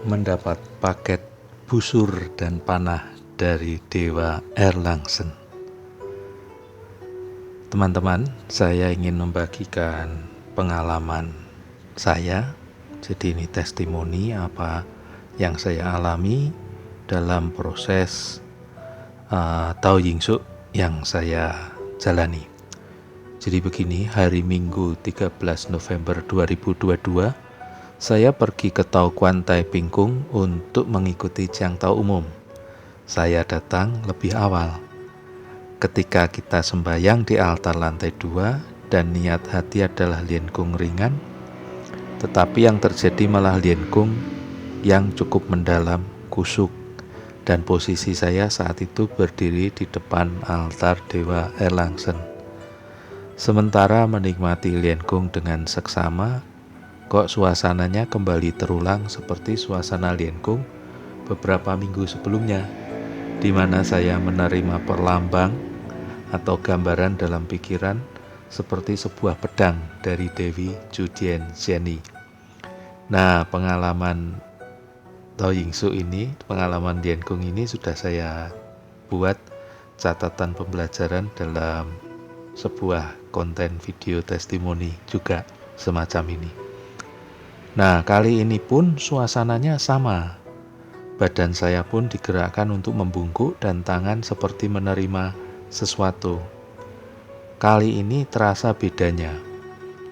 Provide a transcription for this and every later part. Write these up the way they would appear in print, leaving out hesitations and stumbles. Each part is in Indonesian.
mendapat paket busur dan panah dari Dewa Erlangsen. Teman-teman, saya ingin membagikan pengalaman saya. Jadi ini testimoni apa yang saya alami dalam proses Tao Yingsu yang saya jalani. Jadi begini, hari Minggu 13 November 2022, saya pergi ke Tao Kuan Taiping Kung untuk mengikuti Jiang Tao umum. Saya datang lebih awal. Ketika kita sembahyang di altar lantai 2 dan niat hati adalah Lien Kung ringan, tetapi yang terjadi malah Lien Kung yang cukup mendalam, kusuk, dan posisi saya saat itu berdiri di depan altar Dewa Erlangsen. Sementara menikmati Lien Kung dengan seksama, kok suasananya kembali terulang seperti suasana Lien Kung beberapa minggu sebelumnya, di mana saya menerima perlambang atau gambaran dalam pikiran seperti sebuah pedang dari Dewi Judian Zheni. Nah, pengalaman Tao Yingsu ini, pengalaman Lien Kung ini sudah saya buat catatan pembelajaran dalam sebuah konten video testimoni juga semacam ini. Nah, kali ini pun suasananya sama. Badan saya pun digerakkan untuk membungkuk dan tangan seperti menerima sesuatu. Kali ini terasa bedanya.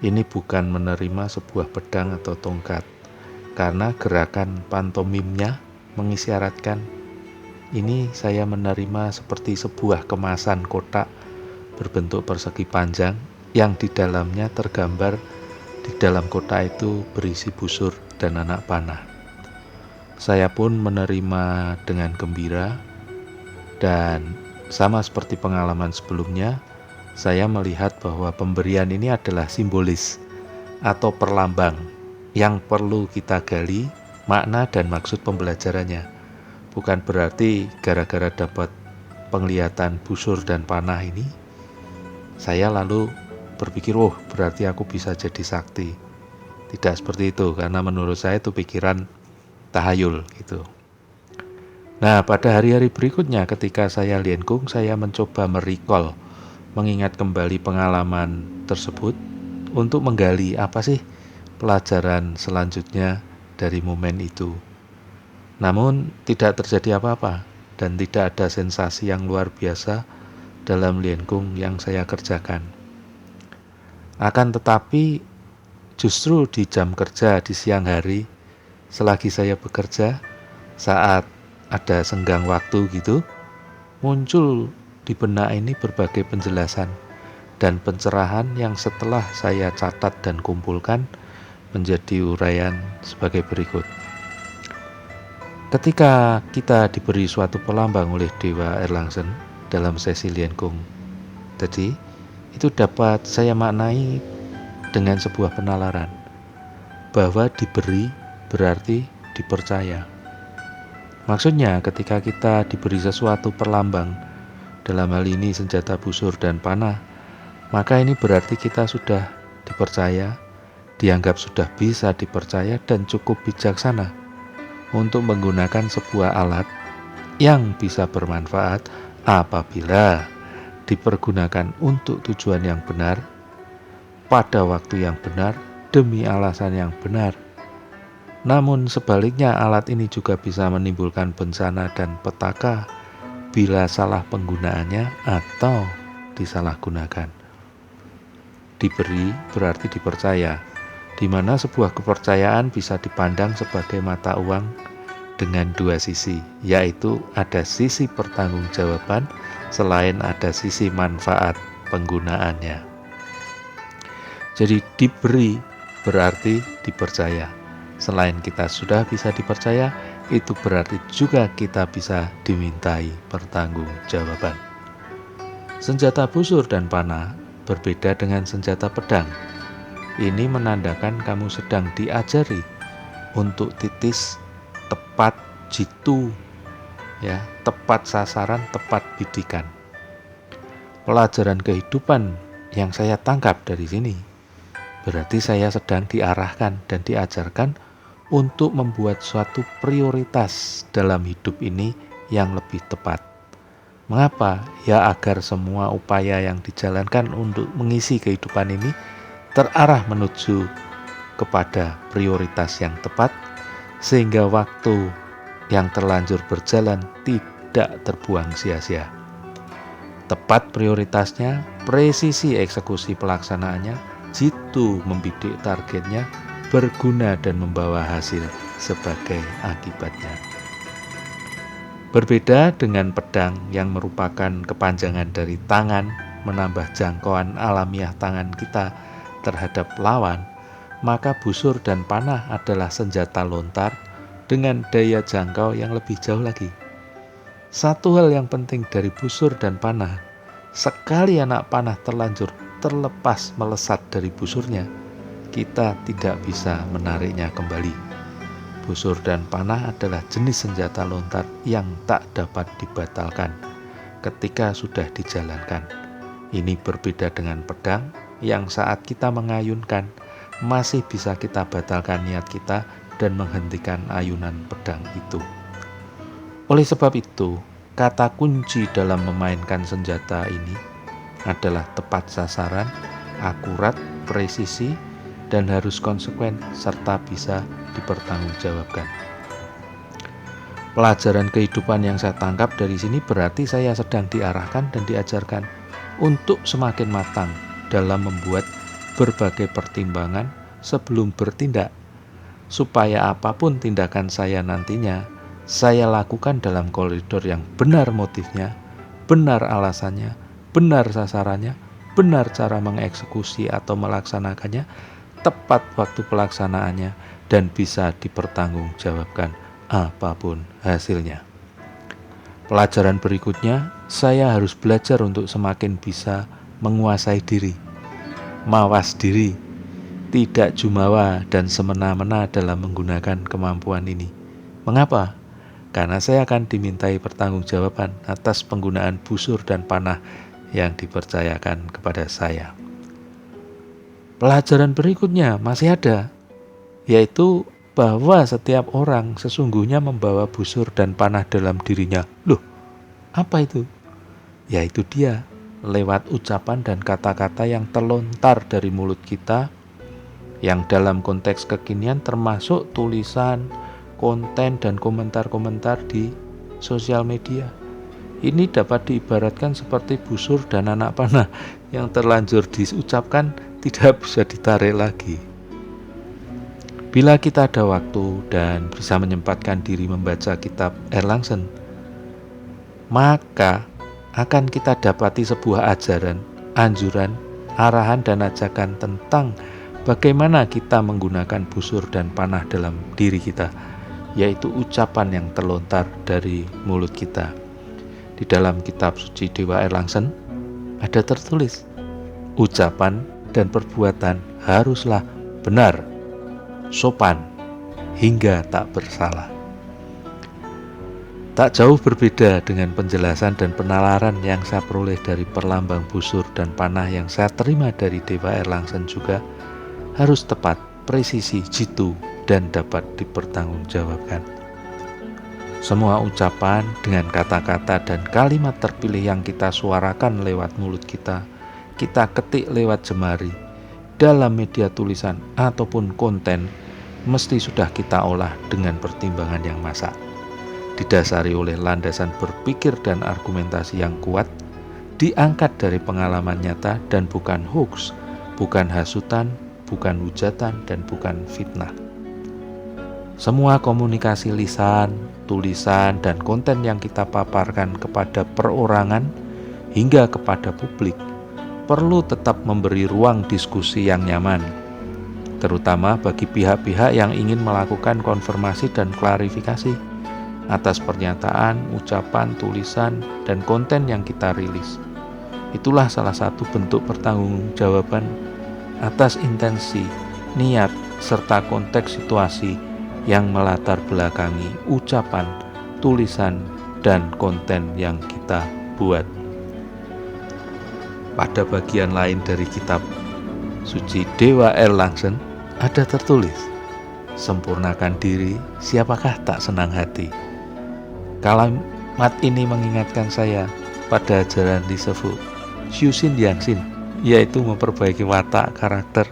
Ini bukan menerima sebuah pedang atau tongkat, karena gerakan pantomimnya mengisyaratkan ini saya menerima seperti sebuah kemasan kotak berbentuk persegi panjang yang di dalamnya tergambar di dalam kotak itu berisi busur dan anak panah. Saya pun menerima dengan gembira, dan sama seperti pengalaman sebelumnya, saya melihat bahwa pemberian ini adalah simbolis atau perlambang yang perlu kita gali makna dan maksud pembelajarannya. Bukan berarti gara-gara dapat penglihatan busur dan panah ini, saya lalu berpikir, oh berarti aku bisa jadi sakti. Tidak seperti itu, karena menurut saya itu pikiran tahayul gitu. Nah, pada hari-hari berikutnya ketika saya Lien Kung, saya mencoba merecall, mengingat kembali pengalaman tersebut untuk menggali apa sih pelajaran selanjutnya dari momen itu. Namun tidak terjadi apa-apa dan tidak ada sensasi yang luar biasa dalam Lien Kung yang saya kerjakan. Akan tetapi justru di jam kerja di siang hari, selagi saya bekerja, saat ada senggang waktu gitu, muncul di benak ini berbagai penjelasan dan pencerahan yang setelah saya catat dan kumpulkan menjadi uraian sebagai berikut. Ketika kita diberi suatu pelambang oleh Dewa Erlangsen dalam sesi Lien Kung tadi, itu dapat saya maknai dengan sebuah penalaran bahwa diberi berarti dipercaya. Maksudnya ketika kita diberi sesuatu perlambang, dalam hal ini senjata busur dan panah, maka ini berarti kita sudah dipercaya, dianggap sudah bisa dipercaya dan cukup bijaksana untuk menggunakan sebuah alat yang bisa bermanfaat apabila dipergunakan untuk tujuan yang benar, pada waktu yang benar, demi alasan yang benar. Namun sebaliknya alat ini juga bisa menimbulkan bencana dan petaka bila salah penggunaannya atau disalahgunakan. Diberi berarti dipercaya, di mana sebuah kepercayaan bisa dipandang sebagai mata uang dengan dua sisi, yaitu ada sisi pertanggungjawaban selain ada sisi manfaat penggunaannya. Jadi diberi berarti dipercaya. Selain kita sudah bisa dipercaya, itu berarti juga kita bisa dimintai pertanggungjawaban. Senjata busur dan panah berbeda dengan senjata pedang. Ini menandakan kamu sedang diajari untuk titis, tepat jitu, ya, tepat sasaran, tepat bidikan. Pelajaran kehidupan yang saya tangkap dari sini berarti saya sedang diarahkan dan diajarkan untuk membuat suatu prioritas dalam hidup ini yang lebih tepat. Mengapa? Ya agar semua upaya yang dijalankan untuk mengisi kehidupan ini terarah menuju kepada prioritas yang tepat, sehingga waktu yang terlanjur berjalan tidak terbuang sia-sia. Tepat prioritasnya, presisi eksekusi pelaksanaannya, jitu membidik targetnya, berguna dan membawa hasil sebagai akibatnya. Berbeda dengan pedang yang merupakan kepanjangan dari tangan, menambah jangkauan alamiah tangan kita terhadap lawan, maka busur dan panah adalah senjata lontar dengan daya jangkau yang lebih jauh lagi. Satu hal yang penting dari busur dan panah, sekali anak panah terlanjur terlepas melesat dari busurnya, kita tidak bisa menariknya kembali. Busur dan panah adalah jenis senjata lontar yang tak dapat dibatalkan ketika sudah dijalankan. Ini berbeda dengan pedang yang saat kita mengayunkan masih bisa kita batalkan niat kita dan menghentikan ayunan pedang itu. Oleh sebab itu, kata kunci dalam memainkan senjata ini adalah tepat sasaran, akurat, presisi, dan harus konsekuen serta bisa dipertanggungjawabkan. Pelajaran kehidupan yang saya tangkap dari sini berarti saya sedang diarahkan dan diajarkan untuk semakin matang dalam membuat berbagai pertimbangan sebelum bertindak, supaya apapun tindakan saya nantinya, saya lakukan dalam koridor yang benar motifnya, benar alasannya, benar sasarannya, benar cara mengeksekusi atau melaksanakannya, tepat waktu pelaksanaannya, dan bisa dipertanggungjawabkan apapun hasilnya. Pelajaran berikutnya, saya harus belajar untuk semakin bisa menguasai diri, mawas diri, tidak jumawa dan semena-mena dalam menggunakan kemampuan ini. Mengapa? Karena saya akan dimintai pertanggungjawaban atas penggunaan busur dan panah yang dipercayakan kepada saya. Pelajaran berikutnya masih ada, yaitu bahwa setiap orang sesungguhnya membawa busur dan panah dalam dirinya. Loh, apa itu? Yaitu dia, lewat ucapan dan kata-kata yang terlontar dari mulut kita, yang dalam konteks kekinian termasuk tulisan, konten, dan komentar-komentar di sosial media. Ini dapat diibaratkan seperti busur dan anak panah yang terlanjur diucapkan tidak bisa ditarik lagi. Bila kita ada waktu dan bisa menyempatkan diri membaca kitab Erlandsen, maka akan kita dapati sebuah ajaran, anjuran, arahan dan ajakan tentang bagaimana kita menggunakan busur dan panah dalam diri kita, yaitu ucapan yang terlontar dari mulut kita. Di dalam kitab suci Dewa Erlandsen ada tertulis, ucapan dan perbuatan haruslah benar, sopan, hingga tak bersalah. Tak jauh berbeda dengan penjelasan dan penalaran yang saya peroleh dari perlambang busur dan panah yang saya terima dari Dewa Erlandsen juga harus tepat, presisi, jitu, dan dapat dipertanggungjawabkan. Semua ucapan dengan kata-kata dan kalimat terpilih yang kita suarakan lewat mulut kita, kita ketik lewat jemari, dalam media tulisan ataupun konten, mesti sudah kita olah dengan pertimbangan yang masak, didasari oleh landasan berpikir dan argumentasi yang kuat, diangkat dari pengalaman nyata dan bukan hoax, bukan hasutan, bukan hujatan, dan bukan fitnah. Semua komunikasi lisan, tulisan, dan konten yang kita paparkan kepada perorangan hingga kepada publik perlu tetap memberi ruang diskusi yang nyaman, terutama bagi pihak-pihak yang ingin melakukan konfirmasi dan klarifikasi atas pernyataan, ucapan, tulisan, dan konten yang kita rilis. Itulah salah satu bentuk pertanggungjawaban atas intensi, niat, serta konteks situasi yang melatar belakangi ucapan, tulisan, dan konten yang kita buat. Pada bagian lain dari kitab suci Dewa Erlandsen ada tertulis, sempurnakan diri, siapakah tak senang hati. Kalimat ini mengingatkan saya pada ajaran Lise Fu, Xushin Yangxin, yaitu memperbaiki watak, karakter,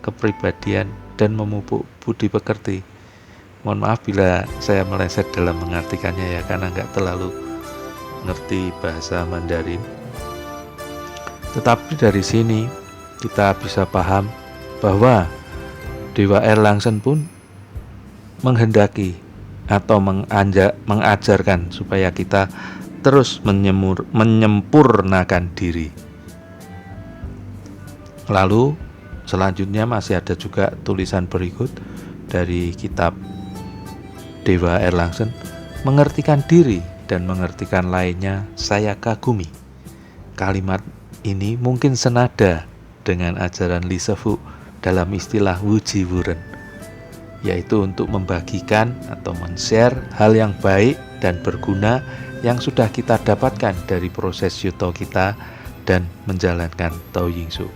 kepribadian, dan memupuk budi pekerti. Mohon maaf bila saya meleset dalam mengartikannya ya, karena nggak terlalu ngerti bahasa Mandarin. Tetapi dari sini kita bisa paham bahwa Dewa Erlangsen pun menghendaki atau mengajarkan supaya kita terus menyempurnakan diri. Lalu selanjutnya masih ada juga tulisan berikut dari kitab Dewa Erlangsen, mengertikan diri dan mengertikan lainnya saya kagumi. Kalimat ini mungkin senada dengan ajaran Lise Fu dalam istilah Wuji Wuren, yaitu untuk membagikan atau men-share hal yang baik dan berguna yang sudah kita dapatkan dari proses yuto kita dan menjalankan Tao Ying Su.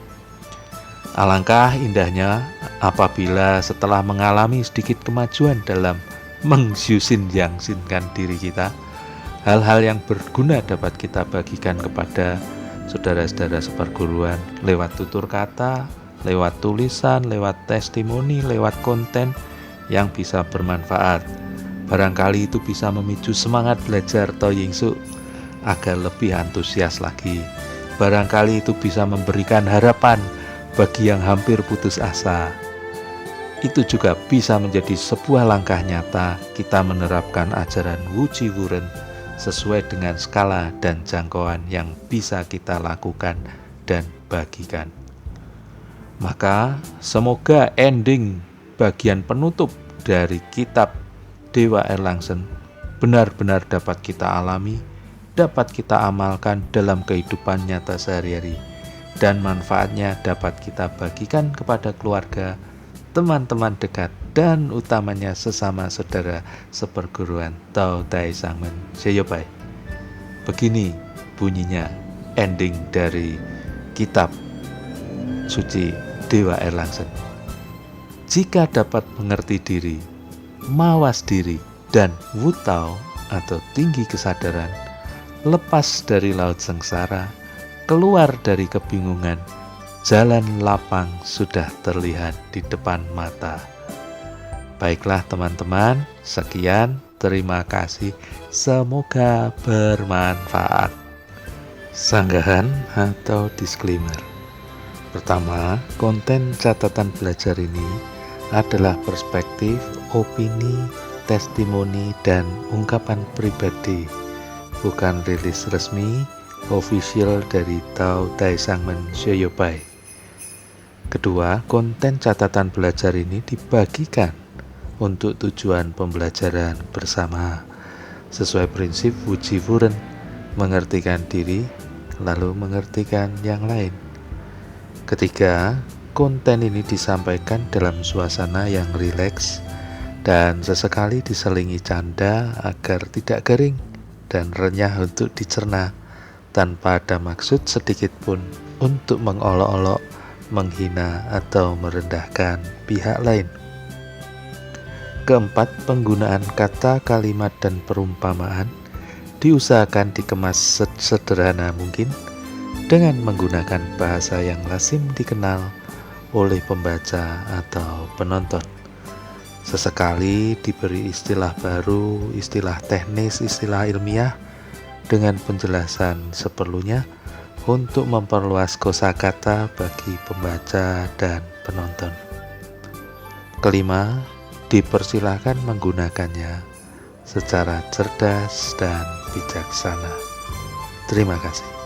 Alangkah indahnya apabila setelah mengalami sedikit kemajuan dalam mengxushin yangxinkan diri kita, hal-hal yang berguna dapat kita bagikan kepada saudara-saudara seperguruan lewat tutur kata, lewat tulisan, lewat testimoni, lewat konten yang bisa bermanfaat. Barangkali itu bisa memicu semangat belajar Tao Ying Su agar lebih antusias lagi. Barangkali itu bisa memberikan harapan bagi yang hampir putus asa. Itu juga bisa menjadi sebuah langkah nyata kita menerapkan ajaran Wuji Wuren sesuai dengan skala dan jangkauan yang bisa kita lakukan dan bagikan. Maka semoga ending bagian penutup dari kitab Dewa Erlangsen benar-benar dapat kita alami, dapat kita amalkan dalam kehidupan nyata sehari-hari, dan manfaatnya dapat kita bagikan kepada keluarga, teman-teman dekat, dan utamanya sesama saudara seperguruan Tao Dai Sangmen Seyobai. Begini bunyinya ending dari kitab suci Dewa Erlangsen. Jika dapat mengerti diri, mawas diri, dan wutao atau tinggi kesadaran, lepas dari laut sengsara, keluar dari kebingungan, jalan lapang sudah terlihat di depan mata. Baiklah teman-teman, sekian, terima kasih, semoga bermanfaat. Sanggahan atau disclaimer. Pertama, konten catatan belajar ini adalah perspektif, opini, testimoni, dan ungkapan pribadi, bukan rilis resmi official dari Tao Dai Sangmen Seyobai. Kedua, konten catatan belajar ini dibagikan untuk tujuan pembelajaran bersama sesuai prinsip Wuji Wuren, mengertikan diri lalu mengertikan yang lain. Ketiga, konten ini disampaikan dalam suasana yang rileks dan sesekali diselingi canda agar tidak garing dan renyah untuk dicerna, tanpa ada maksud sedikit pun untuk mengolok-olok, menghina, atau merendahkan pihak lain. Keempat, penggunaan kata, kalimat, dan perumpamaan diusahakan dikemas sesederhana mungkin dengan menggunakan bahasa yang lazim dikenal oleh pembaca atau penonton. Sesekali diberi istilah baru, istilah teknis, istilah ilmiah dengan penjelasan seperlunya untuk memperluas kosakata bagi pembaca dan penonton. Kelima, dipersilakan menggunakannya secara cerdas dan bijaksana. Terima kasih.